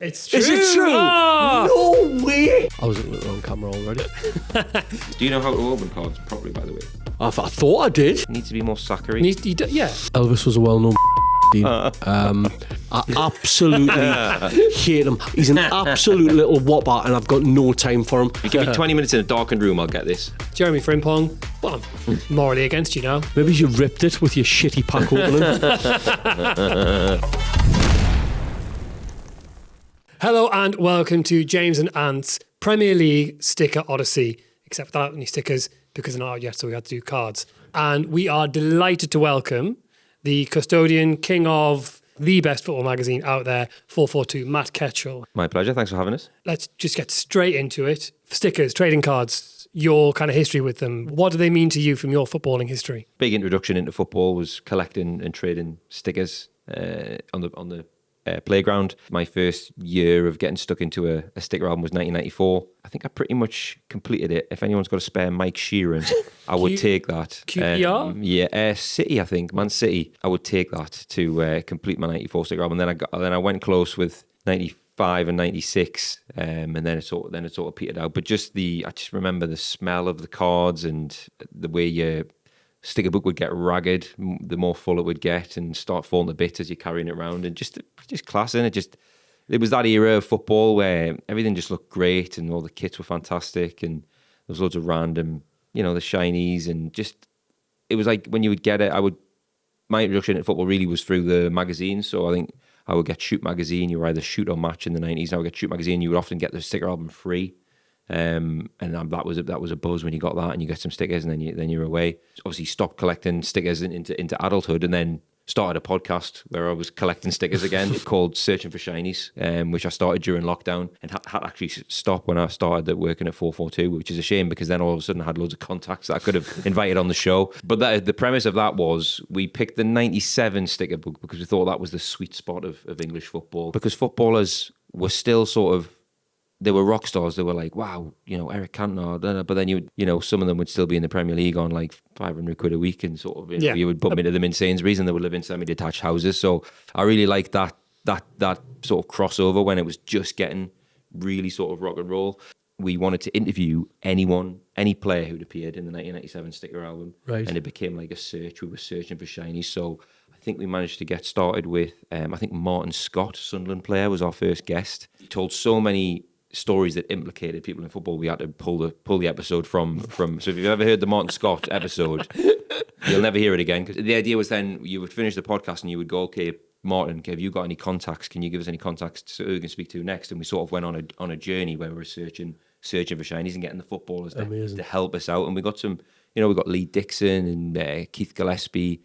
It's true. Is it true? Oh! No way! I was on camera already. Do you know how to open cards properly, by the way? I thought I did. It needs to be more saccharin. Yeah. Elvis was a well-known dean. I absolutely hate him. He's an absolute little whopper, and I've got no time for him. You give me 20 minutes in a darkened room, I'll get this. Jeremie Frimpong. Well, I'm morally against you now. Maybe you ripped it with your shitty pack opening. Hello and welcome to James and Anth's Premier League Sticker Odyssey. Except without any stickers because they're not out yet, so we had to do cards. And we are delighted to welcome the custodian, king of the best football magazine out there, 442, Matt Ketchell. My pleasure, thanks for having us. Let's just get straight into it. Stickers, trading cards, your kind of history with them. What do they mean to you from your footballing history? Big introduction into football was collecting and trading stickers on the playground. My first year of getting stuck into a sticker album was 1994. I think I pretty much completed it. If anyone's got a spare Mike Sheeran, I would take that. QPR? City, I think, Man City. I would take that to complete my 94 sticker album. And then I went close with 95 and 96, and then it sort of petered out. But I just remember the smell of the cards and the way your sticker book would get ragged, the more full it would get, and start falling to bits as you're carrying it around, and just class. And it was that era of football where everything just looked great, and all the kits were fantastic, and there was loads of random, the Shinies, and it was like when you would get it. My introduction to football really was through the magazines. So I think I would get Shoot magazine. You were either Shoot or Match in the 90s. And I would get Shoot magazine. You would often get the sticker album free. And that was a buzz when you got that, and you get some stickers, and then you're away. Obviously, stopped collecting stickers into adulthood, and then started a podcast where I was collecting stickers again called Searching for Shinies, which I started during lockdown, and had actually stopped when I started working at 442, which is a shame because then all of a sudden I had loads of contacts that I could have invited on the show. But the premise of that was we picked the 97 sticker book because we thought that was the sweet spot of English football, because footballers were still sort of, they were rock stars. They were like, wow, Eric Cantona. But then some of them would still be in the Premier League on like 500 quid a week, and sort of, you would put them into them in Sainsbury's, and they would live in semi-detached houses. So I really liked that sort of crossover when it was just getting really sort of rock and roll. We wanted to interview any player who'd appeared in the 1997 sticker album, right? And it became like a search. We were searching for Shinies. So I think we managed to get started with, I think Martin Scott, Sunderland player, was our first guest. He told so many stories that implicated people in football, we had to pull the episode from. So if you've ever heard the Martin Scott episode, you'll never hear it again. Because the idea was then you would finish the podcast and you would go, okay, Martin, have you got any contacts? Can you give us any contacts so who we can speak to next? And we sort of went on a journey where we were searching for Shinies and getting the footballers to help us out. And we got some, we got Lee Dixon and Keith Gillespie,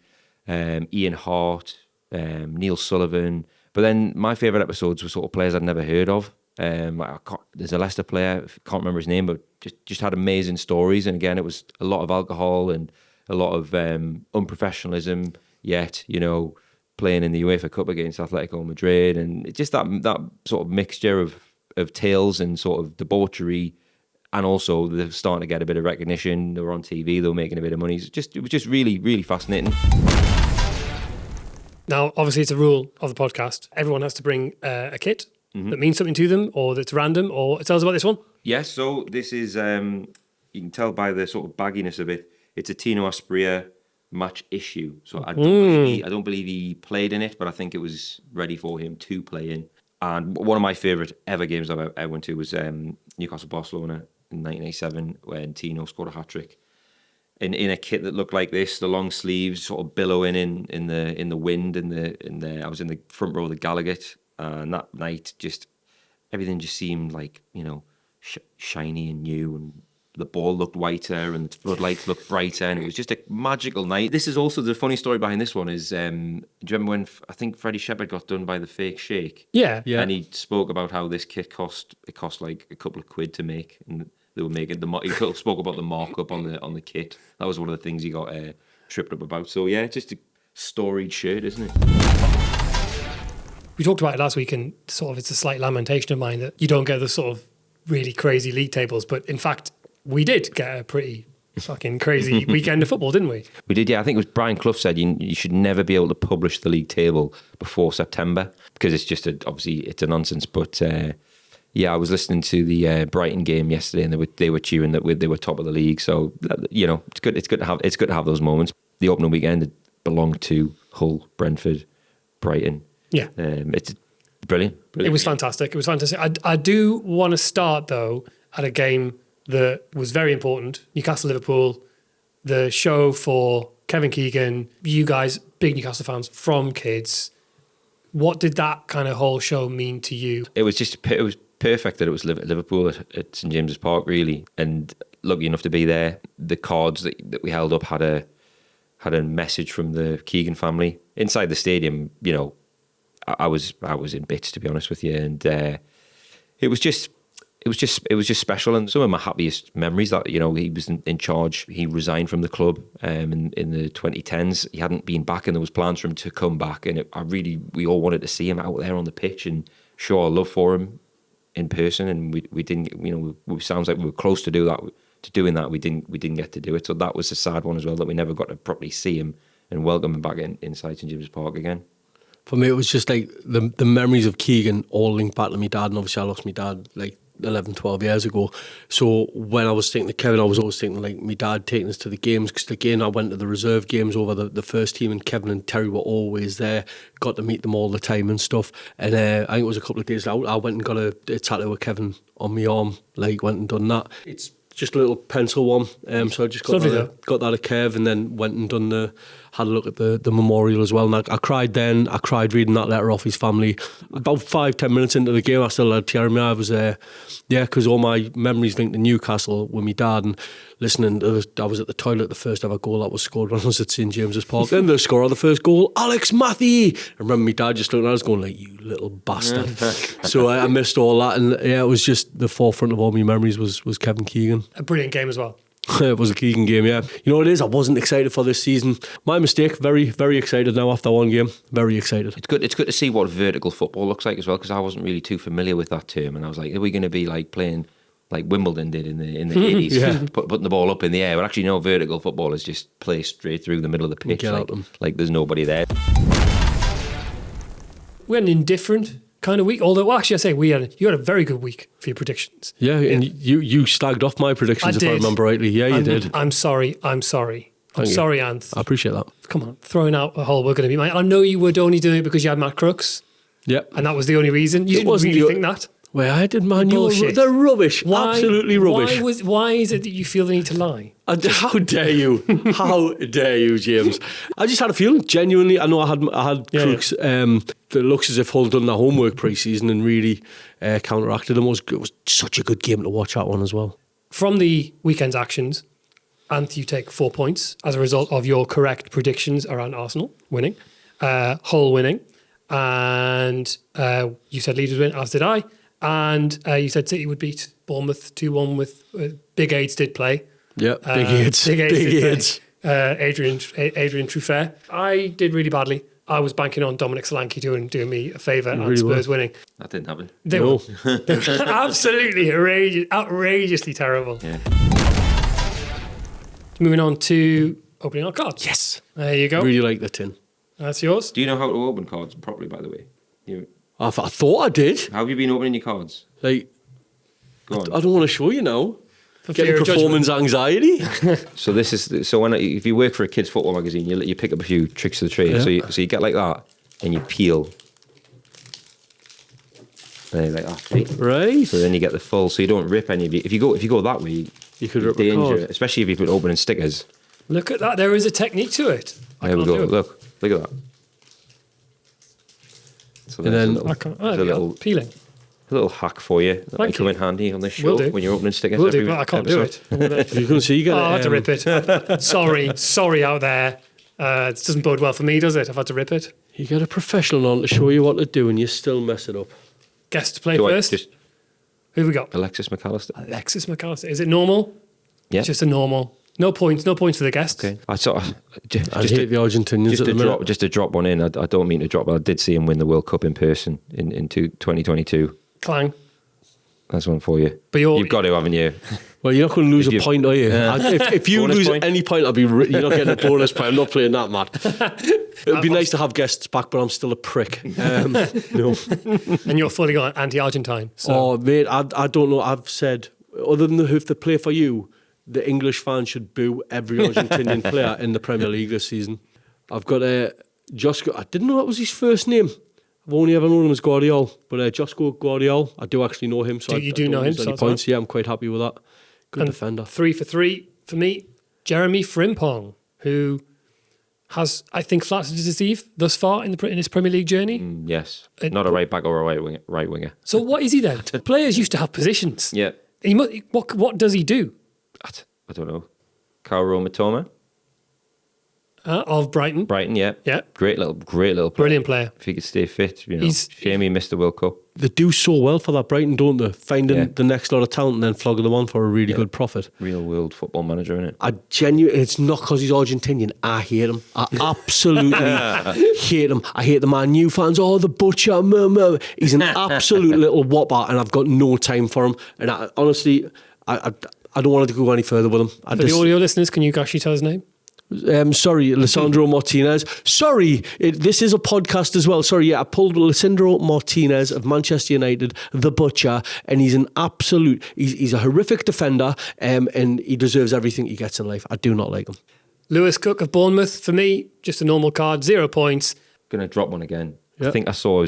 Ian Hart, Neil Sullivan. But then my favourite episodes were sort of players I'd never heard of. There's a Leicester player, I can't remember his name, but just had amazing stories. And again, it was a lot of alcohol and a lot of unprofessionalism, yet playing in the UEFA Cup against Atletico Madrid, and just that sort of mixture of tales and sort of debauchery, and also they're starting to get a bit of recognition. They were on TV, they were making a bit of money. It was just really, really fascinating. Now, obviously, it's a rule of the podcast. Everyone has to bring a kit that means something to them, or that's random, or tell us about this one. Yes, so this is, you can tell by the sort of bagginess of it, it's a Faustino Asprilla match issue. So I don't believe he played in it, but I think it was ready for him to play in. And one of my favourite ever games I ever went to was Newcastle Barcelona in 1987, when Tino scored a hat-trick in a kit that looked like this, the long sleeves sort of billowing in the wind, I was in the front row of the Gallagher. And that night, everything just seemed like, shiny and new, and the ball looked whiter and the floodlights looked brighter, and it was just a magical night. This is also the funny story behind this one is, do you remember when I think Freddie Shepherd got done by the fake shake? Yeah. And he spoke about how this kit cost like a couple of quid to make, and they were making he spoke about the markup on the kit. That was one of the things he got tripped up about. So yeah, just a storied shirt, isn't it? We talked about it last week, and sort of it's a slight lamentation of mine that you don't get the sort of really crazy league tables. But in fact, we did get a pretty fucking crazy weekend of football, didn't we? We did, yeah. I think it was Brian Clough said you should never be able to publish the league table before September because it's just obviously it's a nonsense. But yeah, I was listening to the Brighton game yesterday, and they were cheering that they were top of the league. So it's good. It's good to have those moments. The opening weekend belonged to Hull, Brentford, Brighton. Yeah, it's brilliant. It was fantastic. It was fantastic. I do want to start though at a game that was very important. Newcastle Liverpool, the show for Kevin Keegan. You guys, big Newcastle fans from kids. What did that kind of whole show mean to you? It was perfect that it was Liverpool at St James's Park, really, and lucky enough to be there. The cards that we held up had a message from the Keegan family inside the stadium. I was in bits, to be honest with you, and it was just special. And some of my happiest memories that he was in charge. He resigned from the club in the 2010s. He hadn't been back, and there was plans for him to come back. And we all wanted to see him out there on the pitch and show our love for him in person. And we didn't. We sounds like we were close to doing that. We didn't get to do it. So that was a sad one as well, that we never got to properly see him and welcome him back inside St James's Park again. For me, it was just like the memories of Keegan all linked back to my dad. And obviously I lost my dad like 11, 12 years ago. So when I was thinking of Kevin, I was always thinking like my dad taking us to the games, because again, I went to the reserve games over the first team, and Kevin and Terry were always there. Got to meet them all the time and stuff. And I think it was a couple of days out, I went and got a tattoo with Kevin on my arm, like went and done that. It's just a little pencil one. So I just got that at Kev, and then went and had a look at the memorial as well. And I cried then. I cried reading that letter off his family. About 5-10 minutes into the game, I still had Jeremie. I was because all my memories linked to Newcastle with my dad, and listening to I was at the toilet the first ever goal that was scored when I was at St James's Park. And the scorer of the first goal, Alex Matthew. I remember my dad just looking at us going like, "You little bastard." So I missed all that, and yeah, it was just the forefront of all my memories was Kevin Keegan. A brilliant game as well. It was a Keegan game, yeah. You know what it is? I wasn't excited for this season. My mistake. Very, very excited now after one game. Very excited. It's good to see what vertical football looks like as well, because I wasn't really too familiar with that term, and I was like, are we going to be like playing like Wimbledon did in the 80s, yeah. putting the ball up in the air? But actually, no, vertical football is just play straight through the middle of the pitch, like there's nobody there. We had an indifferent kind of week, although actually I say you had a very good week for your predictions. Yeah, and you slagged off my predictions, if I remember rightly. Yeah, you did. I'm sorry, Anth. I appreciate that. Come on, throwing out a whole we're going to be mine. I know you were only doing it because you had Matt Crooks. Yep. And that was the only reason. You didn't really think that. Well, I did, man. They're rubbish. Absolutely rubbish. Why is it that you feel the need to lie? How dare you? How dare you, James? I just had a feeling, genuinely. I know I had Crooks. It looks as if Hull done their homework pre-season and really counteracted them. It was such a good game to watch, that one as well. From the weekend's actions, Anth, you take 4 points as a result of your correct predictions around Arsenal winning, Hull winning, and you said Leeds would win, as did I. And you said City would beat Bournemouth 2-1 with Big Aids did play. Yeah, Big Aids. Big Aids. Adrian Truffert. I did really badly. I was banking on Dominic Solanke doing me a favour and Spurs winning. That didn't happen. They were absolutely outrageously terrible. Yeah. Moving on to opening our cards. Yes. There you go. Really like the tin. That's yours. Do you know how to open cards properly, by the way? I thought I did. How have you been opening your cards? Like, go on. I don't want to show you now. For Getting performance anxiety. So if you work for a kids' football magazine, you pick up a few tricks of the trade. Yeah. So you get like that, and you peel. Like that, see? Right. So then you get the full. So you don't rip any of it. If you go that way, you could rip the card. Especially if you've been opening stickers. Look at that. There is a technique to it. There we go. Look at that. So and then peeling. A little hack for you that might come in handy on this show when you're opening stickers. Will do, but I can't do it. You can see you get I had to rip it. Sorry out there. It doesn't bode well for me, does it? I've had to rip it. You get a professional on to show you what to do, and you still mess it up. Guess to play first. Who have we got? Alexis McAllister. Is it normal? Yeah. It's just a normal. No points for the guests. Okay. I hate the Argentinians just to drop one in. I don't mean to drop, but I did see him win the World Cup in person in 2022. Clang. That's one for you. But You've got to, haven't you? Well, you're not going to lose a point, are you? Yeah. If you Bonus lose point? any point, you're not getting a bonus point. I'm not playing that, Matt. It'd be nice to have guests back, but I'm still a prick. No. And you're fully on anti-Argentine. So. Oh, mate, I don't know. I've said, other than if they play for you, the English fans should boo every Argentinian player in the Premier League this season. I've got Josko. I didn't know that was his first name. I've only ever known him as Guardiola, but Josko Guardiola, I do actually know him. So You I do don't know him, lose so any that's points. right. Yeah, I'm quite happy with that. Good And defender. 3 for 3 for me. Jeremie Frimpong, who has, I think, flattered to deceive thus far in his Premier League journey. Yes. Not a right back or a right winger. So what is he then? Players used to have positions. Yeah. What does he do? I don't know. Kaoru Mitoma, Of Brighton. Brighton, yeah. Yeah. Great little player. Brilliant player. If he could stay fit, He's- shame he missed the World Cup. They do so well for that Brighton, don't they? Finding Yeah. the next lot of talent and then flogging them on for a really good profit. Real world football manager, innit? I genuinely, it's not because he's Argentinian. I hate him. I absolutely hate him. I hate the Man U fans. Oh, the butcher. He's an absolute little whopper, and I've got no time for him. And honestly, I don't want to go any further with him. For the audio listeners, can you actually tell his name? Sorry, Lisandro Martinez. Sorry, this is a podcast as well. Sorry, yeah, I pulled Lisandro Martinez of Manchester United, the butcher, and he's an absolute, he's a horrific defender, and he deserves everything he gets in life. I do not like him. Lewis Cook of Bournemouth, for me, just a normal card, 0 points. Gonna drop one again. Yeah. I think I saw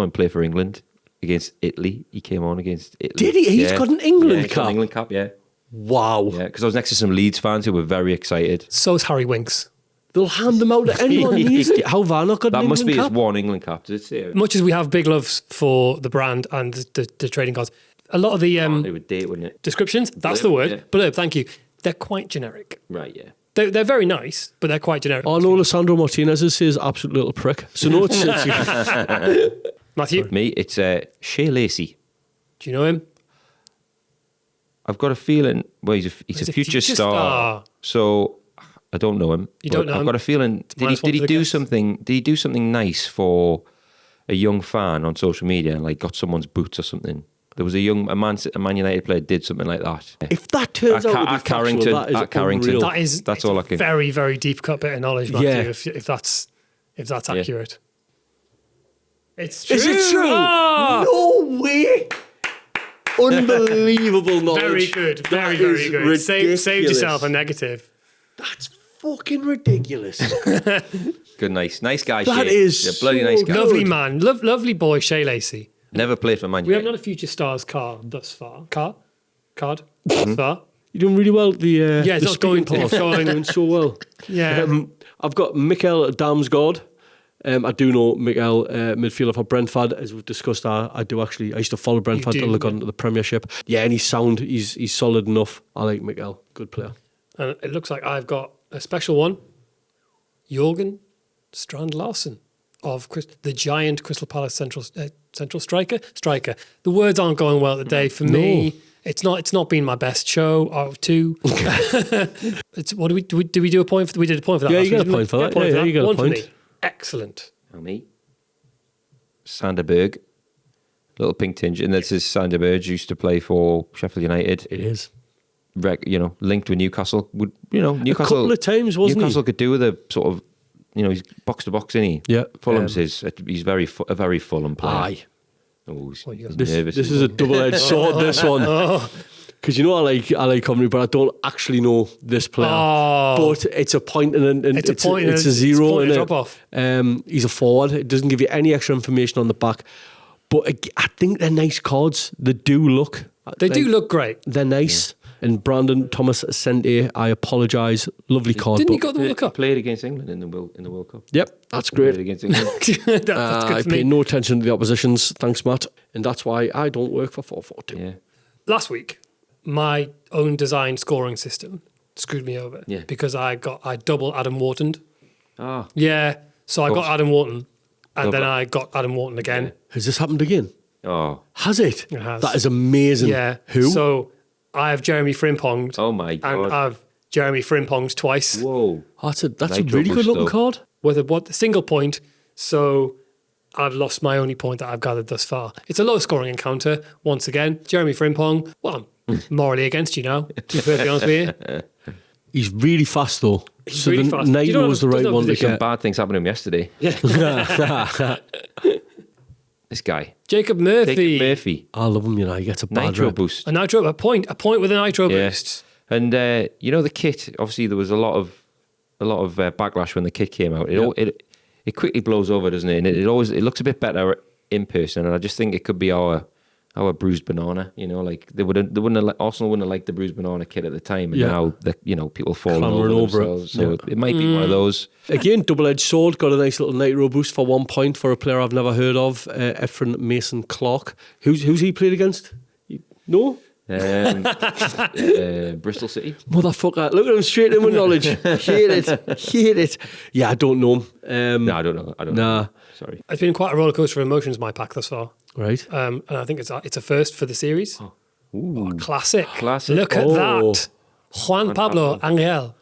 him play for England against Italy. He came on against Italy. Did he? He's got an England he's got cap? an England cap, yeah. Wow. Yeah, because I was next to some Leeds fans who were very excited. So is Harry Winks. They'll hand them out to anyone who needs it. How have I not got That an must England be cap? his one England cap. Does it say it? Much as we have big loves for the brand and the trading cards, a lot of the It would date, wouldn't it? descriptions, that's Blurb, the word, yeah. blurb, thank you, they're quite generic. Right, yeah. They're very nice, but they're quite generic. Oh no, Lisandro Martinez is absolute little prick. So no, it's Matthew, Me, it's Shea Lacey. do you know him? I've got a feeling. Well, he's a future star. So I don't know him. You but don't know I've him? got a feeling. Did -1 he for the do guess. something? Did he do something nice for a young fan on social media and like got someone's boots or something? There was a Man United player did something like that. if that turns out to be At Carrington, factual, that is at Carrington. unreal. That's it's all a I can. very, very deep cut bit of knowledge, Matthew, Yeah. if that's accurate. It's true. Is it true? Ah! No way. Unbelievable knowledge. Very good. Very, That very is good. Saved ridiculous. yourself a negative. That's fucking ridiculous. Good, nice guy. That Shea. is Yeah, bloody so nice guy. good. Lovely man. Lovely boy, Shea Lacey. Never played for Man We have United. not a Future Stars card thus far. Card? Mm-hmm. Thus far? You're doing really well. Yeah, it's the not going speaking part. going- doing so well. Yeah. I've got Mikel Damsgaard. I do know Mikel, midfielder for Brentford, as we've discussed. I used to follow Brentford do, till they got yeah. into the Premiership. Yeah, and he's sound. He's solid enough. I like Mikel. Good player. And it looks like I've got a special one. Jorgen Strand Larsen of the giant Crystal Palace central striker. The words aren't going well today for me. It's not been my best show out of two. It's what do we do a point for? We did a point for that. Yeah, last you get week, a point didn't we? for that. Yeah, you get a One for point. me. Excellent. Me. Sanderberg. Little pink tinge. And this is Sanderberg, used to play for Sheffield United. It is. Linked with Newcastle. Newcastle. A couple of times, wasn't he? Newcastle could do with a sort of, he's box to box, isn't he? Yeah. Fulham's he's very a very Fulham player. Aye. Oh, he's Well, you got- nervous. This is a double-edged sword. This one. Because I like Coventry, but I don't actually know this player. Oh. But it's a point and It's a point and it's a- a zero. it's a point and innit? drop off. He's a forward. It doesn't give you any extra information on the back. But I think they're nice cards. They do look. They do look great. They're nice. And Brandon Thomas Sente, I apologise. Lovely card. Didn't he but- go to the World Cup? Played against England in the World Cup. Yep, that's Played great. against England. That's I good for pay me. no attention to the oppositions. Thanks, Matt. And that's why I don't work for 442. Yeah. Last week, my own design scoring system screwed me over Yeah. because I double Adam Whartoned. Ah. Yeah, so I course. got Adam Wharton, and Love then that. I got Adam Wharton again. Has this happened again? Oh. Has it? It has. That is amazing. Yeah. Who? So I have Jeremie Frimpong. Oh my And God. I've Jeremie Frimponged twice Whoa. That's a Nitro really good looking Busto. card. with a single point. So I've lost my only point that I've gathered thus far. It's a low-scoring encounter. Once again, Jeremie Frimpong. Well, I'm morally against you now, to be perfectly honest with you. He's really fast, though. He's so really the fast. Nitro was the right one to Some get. bad things happened to him yesterday. This guy. Jacob Murphy. Jacob Murphy. I love him, he gets a bad Nitro rep. boost. A point with a nitro Yeah. boost. And the kit, obviously there was a lot of backlash when the kit came out. It quickly blows over, doesn't it? And it looks a bit better in person. And I just think it could be our bruised banana. Like Arsenal wouldn't have liked the bruised banana kit at the time, and now people falling Clambering over over it. themselves. So it might be one of those. Again, double-edged sword, got a nice little nitro boost for 1 point for a player I've never heard of, Ephraim Mason Clark. Who's he played against? No? Bristol City. Motherfucker, look at him straight in with knowledge. Hate it. Yeah, I don't know him. No, I don't know. Nah. Sorry. It's been quite a roller coaster of emotions, my pack thus far. Right. And I think it's a first for the series. Ooh. Classic. Look at that. Juan Pablo Angel.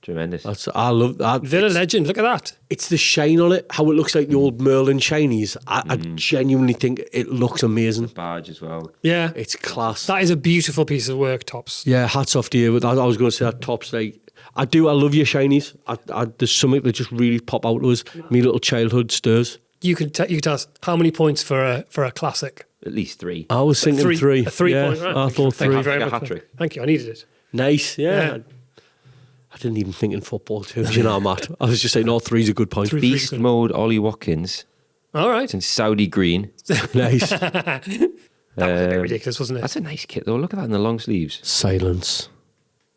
Tremendous. I love that. Villa legend. Look at that. It's the shine on it, how it looks like the old Merlin Shinies. I genuinely think it looks amazing. Badge as well. Yeah. It's class. That is a beautiful piece of work, Tops. Yeah, hats off to you. I was going to say that Tops, like, I love your Shinies. There's something that just really pop out to us. Me little childhood stirs. You can tell us how many points for a classic. At least 3. I was thinking 3. A 3 yeah, point, right? I thought Thank 3. you very A much. hat-trick. Thank you. I needed it. Nice, yeah. I didn't even think in football terms, Matt. I was just saying, 3's a good point. Beast mode Ollie Watkins. All right. It's in Saudi green. Nice. That was a bit ridiculous, wasn't it? That's a nice kit though. Look at that in the long sleeves. Silence.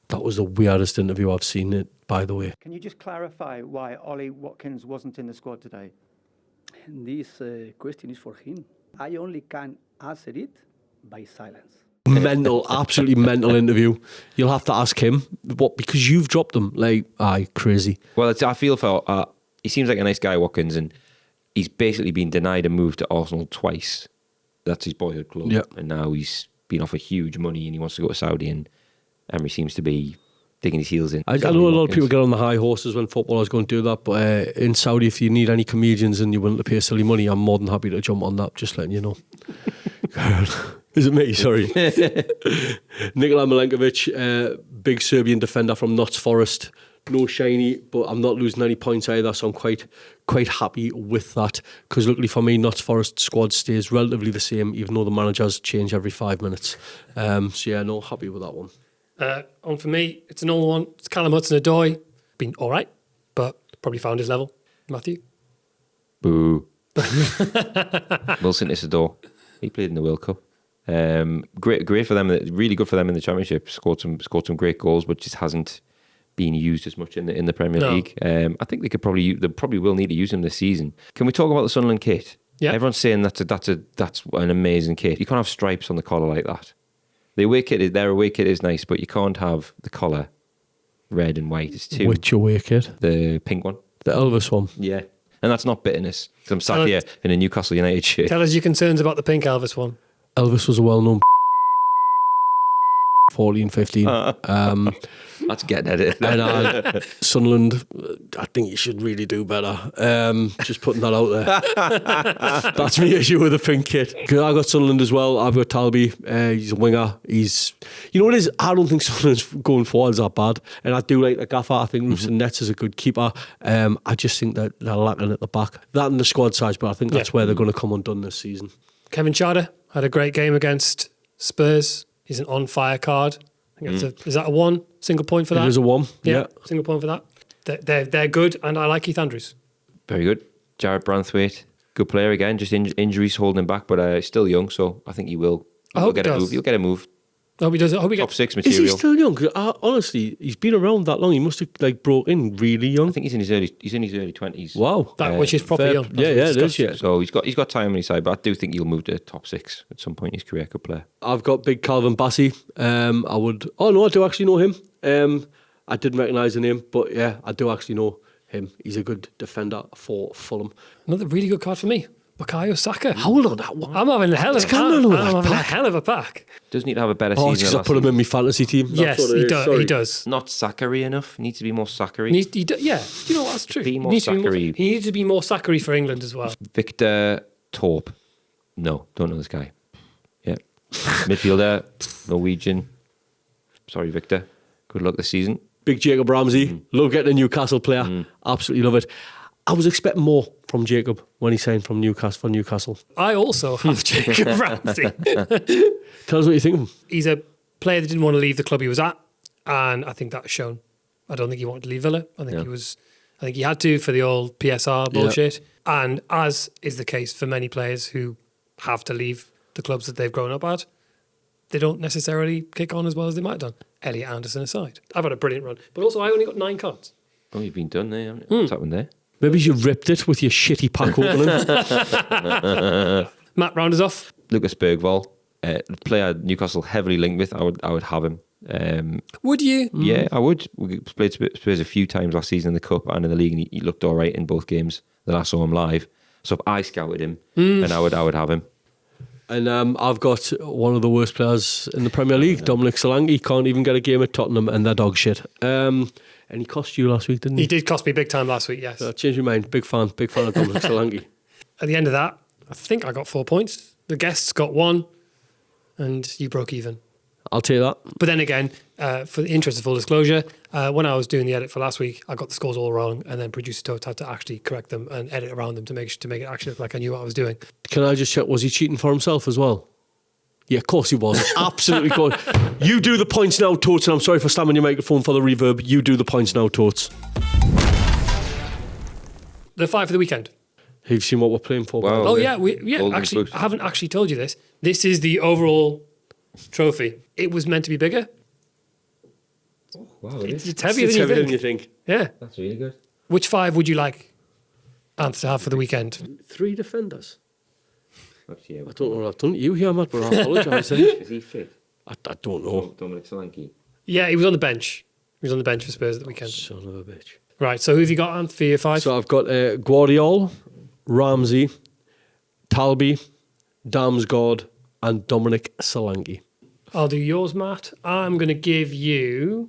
That was the weirdest interview I've seen it, by the way. Can you just clarify why Ollie Watkins wasn't in the squad today? This question is for him. I only can answer it by silence. Mental, absolutely mental interview. You'll have to ask him because you've dropped him. Like, crazy. Well, I feel for he seems like a nice guy, Watkins, and he's basically been denied a move to Arsenal twice. That's his boyhood club, and now he's been offered huge money and he wants to go to Saudi, and Emery seems to be digging his heels in. I know a lot of people get on the high horses when footballers go and do that, but in Saudi, if you need any comedians and you're willing to pay silly money, I'm more than happy to jump on that. Just letting you know. Is it me? Sorry. Nikola Milenkovic, big Serbian defender from Notts Forest. No shiny, but I'm not losing any points either, so I'm quite happy with that. Because luckily for me, Notts Forest squad stays relatively the same, even though the managers change every 5 minutes. Happy with that one. On for me, it's an old one. It's Callum Hudson-Odoi. Been all right, but probably found his level. Matthew? Boo. Wilson Isidore. He played in the World Cup. Great for them. Really good for them in the Championship. Scored some great goals, but just hasn't been used as much in the Premier League. I think they probably will need to use him this season. Can we talk about the Sunderland kit? Yeah. Everyone's saying that's an amazing kit. You can't have stripes on the collar like that. Their away kit is nice, but you can't have the collar red and white. It's too. Which away kit? The pink one. The Elvis one. Yeah. And that's not bitterness. Because I'm sat here in a Newcastle United shirt. Tell us your concerns about the pink Elvis one. Elvis was a well-known 14, 15. That's getting at it. And Sunderland, I think you should really do better. Just putting that out there. That's my issue with the pink kit. Because I got Sunderland as well. I've got Talby. He's a winger. You know what it is? I don't think Sunderland's going forwards that bad. And I do like the gaffer. I think Roofs and Nets is a good keeper. I just think that they're lacking at the back. That and the squad size, but I think that's where they're going to come undone this season. Kevin Charter had a great game against Spurs. He's an on-fire card. I think is that a 1 single point for that? It is a 1, yeah. Single point for that. They're good, and I like Keith Andrews. Very good. Jared Branthwaite, good player again. Just injuries holding him back, but still young, so I think he will. I hope he does. A move. He'll get a move. I hope he does. I hope he Top gets. 6 Is material. he still young? 'Cause honestly, he's been around that long. He must have broke in really young. I think he's in his early 20s. Wow. Which is proper Fair. young. Yeah, it is, yeah. So he's got time on his side, but I do think he'll move to top 6 at some point in his career. Good player. I've got big Calvin Bassey. I do actually know him. I didn't recognise the name, but yeah, I do actually know him. He's a good defender for Fulham. Another really good card for me. Bukayo Saka. Hold on, that I'm having a hell of a pack. hell of a pack. Does need to have a better Oh, season. because than I put him in my fantasy team. That's Yes, what it he is. does. Sorry. He does. Not Zachary enough. Needs to be more Zachary. Yeah, you know what? That's true. Be He more needs to be Zachary. he needs to be more Zachary for England as well. Victor Torp. No, don't know this guy. Yeah. Midfielder, Norwegian. Sorry, Victor. Good luck this season. Big Jacob Ramsey. Love getting a Newcastle player. Absolutely love it. I was expecting more from Jacob when he signed from Newcastle for Newcastle. I also have Jacob Ramsey. Tell us what you think of him. He's a player that didn't want to leave the club he was at, and I think that's shown. I don't think he wanted to leave Villa. I think he had to for the old PSR bullshit. And as is the case for many players who have to leave the clubs that they've grown up at, they don't necessarily kick on as well as they might have done. Elliot Anderson aside. I've had a brilliant run. But also I only got 9 cards. Oh, you've been done there, haven't you? What's happened there? Maybe you ripped it with your shitty pack opening. Matt, round us off. Lucas Bergvall, player Newcastle heavily linked with. I would have him. Would you? Yeah, I would. We played Spurs a few times last season in the Cup and in the league, and he looked all right in both games that I saw him live. So if I scouted him, then I would have him. And I've got one of the worst players in the Premier League, Dominic Solanke. Can't even get a game at Tottenham, and they're dog shit. And he cost you last week, didn't he? He did cost me big time last week, yes. I changed my mind. Big fan of Dominic Solanke. At the end of that, I think I got 4 points. The guests got 1, and you broke even. I'll take that. But then again, for the interest of full disclosure, when I was doing the edit for last week, I got the scores all wrong, and then producer Toad had to actually correct them and edit around them to make it actually look like I knew what I was doing. Can I just check, was he cheating for himself as well? Yeah, of course he was. Absolutely. You do the points now, Totes, and I'm sorry for slamming your microphone for the reverb. You do the points now, Totes. The 5 for the weekend. Have you seen what we're playing for? Wow. Oh, yeah. Golden Actually, Boot. I haven't actually told you this. This is the overall trophy. It was meant to be bigger. Wow, It's heavier than you think. Yeah. That's really good. Which 5 would you like Anth to have for the weekend? 3 defenders. Actually, I don't know what I've done to you here, Matt, but I apologise. Is he fit? I don't know. Dominic Solanke. Yeah, he was on the bench. He was on the bench for Spurs at the weekend. Son of a bitch. Right, so who have you got, Anth, for your 5? So I've got Guardiola, Ramsey, Talby, Damsgaard, and Dominic Solanke. I'll do yours, Matt. I'll give you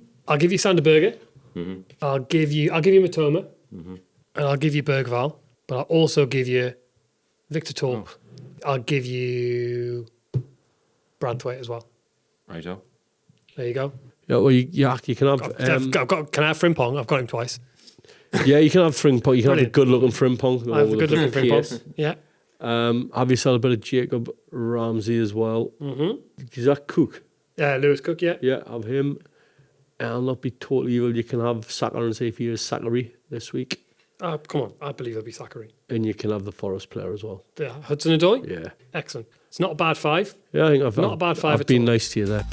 Sander Berger. Mm-hmm. I'll give you Matoma. And I'll give you Bergvall. But I'll also give you Victor Torp. Oh. I'll give you Branthwaite as well. Righto. There you go. Yeah, well, you can have. Can I have Frimpong? I've got him twice. Yeah, you can have Frimpong. You can have a Brilliant. good-looking Frimpong. I have a good looking PS. Frimpong. Yeah. Have yourself a bit of Jacob Ramsey as well. Is that Cook? Lewis Cook, yeah. Yeah, have him. And I'll not be totally evil. You can have Saka and say if he is Zachary this week. Come on. I believe it'll be Zachary. And you can have the Forest player as well. Yeah. Hudson Odoi? Yeah. Excellent. It's not a bad 5. Yeah, I think I've Not a bad 5 I've at been all. nice to you there.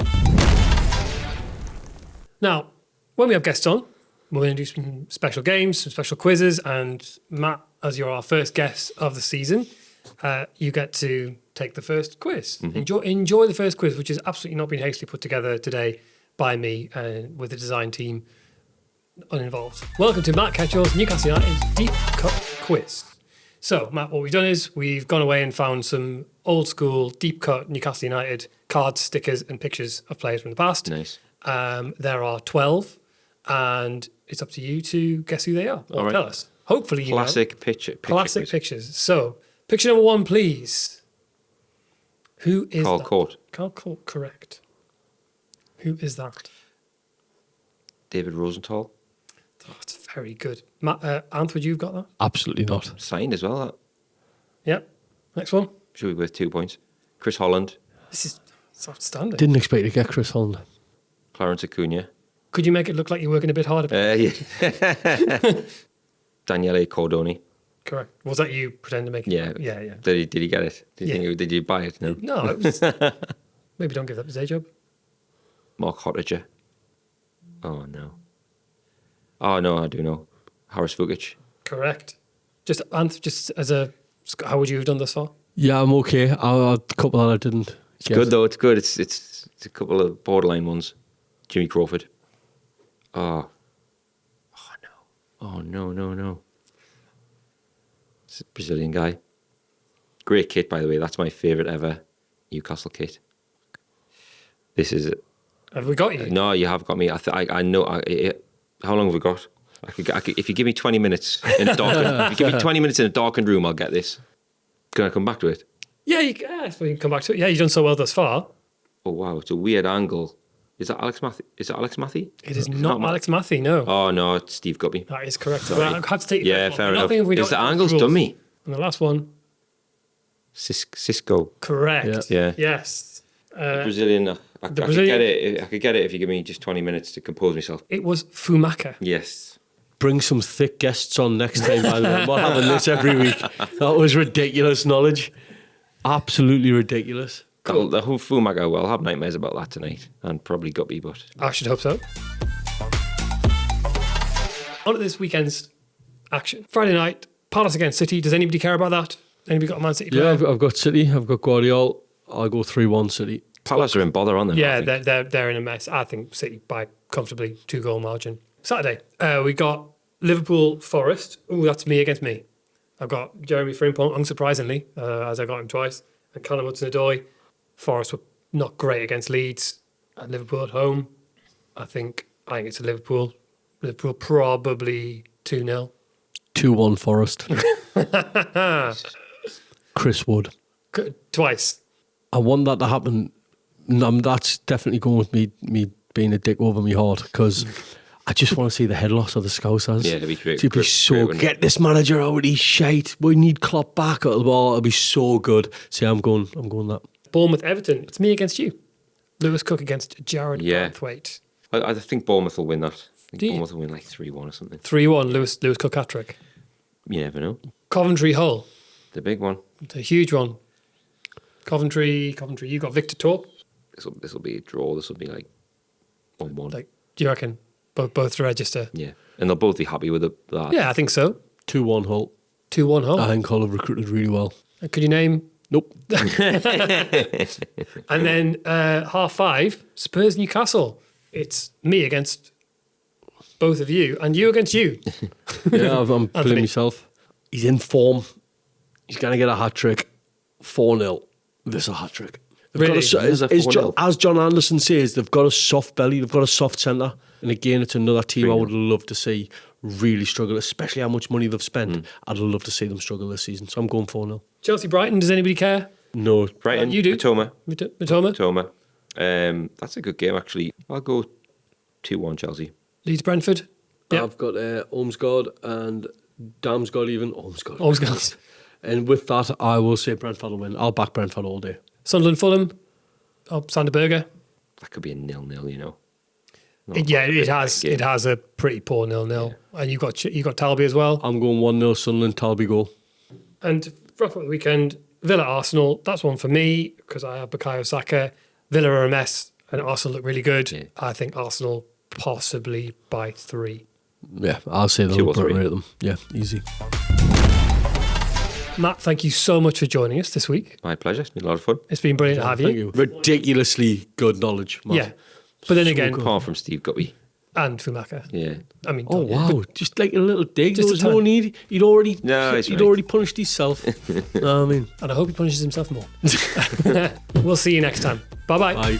Now, when we have guests on, we're going to do some special games, some special quizzes, and Matt, as you're our first guest of the season, you get to take the first quiz. Enjoy the first quiz, which has absolutely not been hastily put together today by me with the design team uninvolved. Welcome to Matt Ketchell's Newcastle United Deep Cut Quiz. So, Matt, what we've done is we've gone away and found some old school deep cut Newcastle United cards, stickers, and pictures of players from the past. Nice. There are 12, and it's up to you to guess who they are or All right. tell us. Hopefully, you know. Classic picture. Classic quiz. pictures. So, picture number 1, please. Who is Carl that? Court. Carl Court, correct. Who is that? David Rosenthal. Oh, it's very good. Matt, Anth, would you have got that? Absolutely not. Signed as well. That Yep. Next one. should be worth 2 points. Chris Holland. It's outstanding. Didn't expect to get Chris Holland. Clarence Acuna. Could you make it look like you're working a bit harder? Yeah. Daniele Cordoni. Correct. Was that you pretending to make it? Yeah. Yeah. Did he get it? Yeah. Did you buy it? No. No, it was, maybe don't give that his day job. Mark Hottager. Oh no. Oh no, I do know. Harris Vukic. Correct. Just Anth, just as a, how would you have done this far? Yeah, I'm okay. A couple that I didn't. It's good though. It's good. It's a couple of borderline ones. Jimmy Crawford. Oh no. Oh no. It's a Brazilian guy. Great kit, by the way. That's my favourite ever Newcastle kit. This is it. Have we got you? No, you have got me. I know. How long have we got? I could, if you give me 20 minutes in a darkened, if you give me 20 minutes in a darkened room, I'll get this. Can I come back to it? Yeah, we can come back to it. Yeah, you've done so well thus far. Oh wow, it's a weird angle. Is that Alex Matthew? Is it Alex Matthew? It is not Alex Matthew, no. Oh no, it's Steve Guppy. That is correct. Sorry. Well, I have to take Yeah, fair enough. Nothing if we Is don't the know angle's rules. done me? And the last one. Cisco. Correct. Yeah. Yes. Brazilian. I could get it. I could get it if you give me just 20 minutes to compose myself. It was Fumaka. Yes. Bring some thick guests on next time, by the way. I'm not having this every week. That was ridiculous knowledge. Absolutely ridiculous. Cool. The whole Fumaga will have nightmares about that tonight, and probably Guppy, but I should hope so. On to this weekend's action. Friday night, Palace against City. Does anybody care about that? Anybody got a Man City player? Yeah, I've got City. I've got Guardiola. I'll go 3-1 City. Palace are in bother, aren't they? Yeah, they're in a mess. I think City by comfortably 2-goal margin. Saturday, we got Liverpool Forest. Ooh, that's me against me. I've got Jeremie Frimpong, unsurprisingly, as I got him twice, and Callum Hudson-Odoi. Forest were not great against Leeds, and Liverpool at home. I think it's a Liverpool. Liverpool probably 2-0. 2-1 Forest. Chris Wood. Twice. I want that to happen. That's definitely going with me being a dick over my heart, because I just want to see the head loss of the Scousers. Yeah, it'd be great. It'd be so great, get this manager out of his shite. We need Klopp back at the ball. It'll be so good. See, I'm going that. Bournemouth Everton. It's me against you. Lewis Cook against Jared Braithwaite. I think Bournemouth will win that. I think Do you? Bournemouth will win like 3-1 or something. 3-1. Lewis Cook hat-trick. You never know. Coventry Hull. The big one. It's a huge one. Coventry. You got Victor Torp. This will be a draw. This will be like 1-1. Like, do you reckon both to register? Yeah, and they'll both be happy with that. Yeah, I think so. 2-1 Hull. 2-1 Hull. I think Hull have recruited really well. Could you name? Nope. And then 5:30, Spurs Newcastle. It's me against both of you, and you against you. Yeah, I'm playing Anthony. myself. He's in form. He's going to get a hat-trick. 4-0. This is a hat-trick. They've Really? got Is it 4-0? as John Anderson says, they've got a soft belly. They've got a soft centre. And again, it's another team I would love to see really struggle, especially how much money they've spent. I'd love to see them struggle this season. So I'm going 4-0. Chelsea Brighton. Does anybody care? No. Brighton, You do. Matoma. Matoma. That's a good game, actually. I'll go 2-1 Chelsea. Leeds Brentford. Yep. I've got Ormsgard and Damsgaard even. Ormsgard. Always goes. And with that, I will say Brentford will win. I'll back Brentford all day. Sunderland Fulham. Oh, Sander Berger. That could be a 0-0, you know. It has a pretty poor 0-0. And you got Talby as well. I'm going 1-0 Sunderland, Talby goal. And to wrap up the weekend, Villa Arsenal. That's one for me because I have Bukayo Saka. Villa are a mess and Arsenal look really good. Yeah. I think Arsenal possibly by 3. Yeah, I'll say 2 they'll or 3. obliterate them. Yeah, easy. Matt, thank you so much for joining us this week. My pleasure. It's been a lot of fun. It's been brilliant to have Thank you. you. Ridiculously good knowledge, Matt. Yeah. But then again, Apart from Steve Guppy. and Fumaka. Yeah. I mean, Oh wow! Just like a little dig. Just There a was no ton. need. He'd already right. already punished himself. Know what I mean, and I hope he punishes himself more. We'll see you next time. Bye-bye. bye.